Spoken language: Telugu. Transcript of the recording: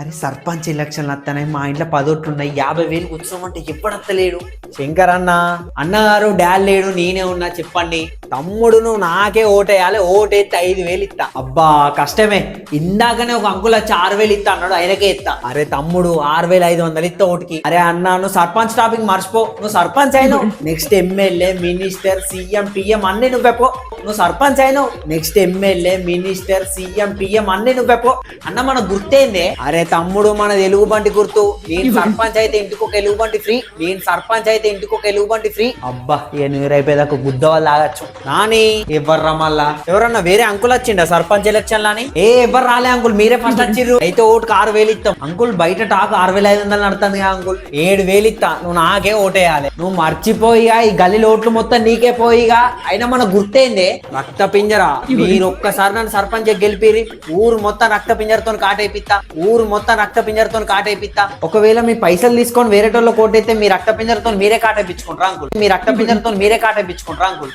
అరే సర్పంచ్ ఎలక్షన్లు వస్తానే మా ఇంట్లో 10 ఓట్లు ఉన్నాయి, 50,000 కూర్చోమంటే ఎప్పుడత్తలేడు. శంకర్ అన్నగారు డాడ్ లేడు, నేనే ఉన్నా చెప్పండి. తమ్ముడు నువ్వు నాకే ఓటేయాలి, ఓటేస్తే 5,000 ఇస్తా. అబ్బా కష్టమే, ఇందాకనే ఒక అంకుల్ వచ్చి 6,000 ఇస్తా అన్నాడు, ఆయనకే ఇస్తా. అరే తమ్ముడు 6,500 ఇస్తా ఓటుకి. అరే అన్న నువ్వు సర్పంచ్ టాపిక్ మర్చిపో, నువ్వు సర్పంచ్ అయినావు, next MLA minister CM PM అన్ని నువ్వెపో. నువ్వు సర్పంచ్ అయినావు, next MLA minister CM PM అన్ని నువ్వెపో. అన్న మన గుర్తేందే? అరే తమ్ముడు మన ఎలుగుబంటి గుర్తు. నేను సర్పంచ్ అయితే ఇంటికి ఒక ఎలుగుబంటి ఫ్రీ, నేను సర్పంచ్ అయితే ఇంటికి ఒక ఎలుగుబంటి ఫ్రీ. అబ్బా ఇక నీరైపోయేదాకా గుద్ద వాళ్ళు ఆగచ్చు. నాని ఎవర్రా మళ్ళా? ఎవరన్నా వేరే అంకుల్ వచ్చిండా సర్పంచ్ ఎలక్షన్ లాని? ఎవరు రాలే అంకుల్, మీరే ఫస్ట్ వచ్చిర్రు. అయితే ఓటుకు 6,000 ఇస్తాం అంకుల్. బయట టాక్ 6,500 నడుతుంది అంకుల్. 7,000 ఇస్తా, నువ్వు నాకే ఓటేయాలి. నువ్వు మర్చిపోయిగా ఈ గల్లీలో ఓట్లు మొత్తం నీకే పోయిగా. అయినా మన గుర్తేందే? రక్త పింజరా. మీరు ఒక్కసారి నన్ను సర్పంచ్ గెలిపిరి, ఊరు మొత్తం రక్త పింజరతో కాటేపిస్తా, ఊరు మొత్తం రక్త పింజరతో కాటేపిస్తా. ఒకవేళ మీ పైసలు తీసుకొని వేరే టోళ్ళు కోటైతే మీ రక్త పింజరతో మీరే కాటేపించుకుంటారా అంకుల్? మీ రక్త పింజరతో మీరే కాటేపించుకుంటారా అంకుల్?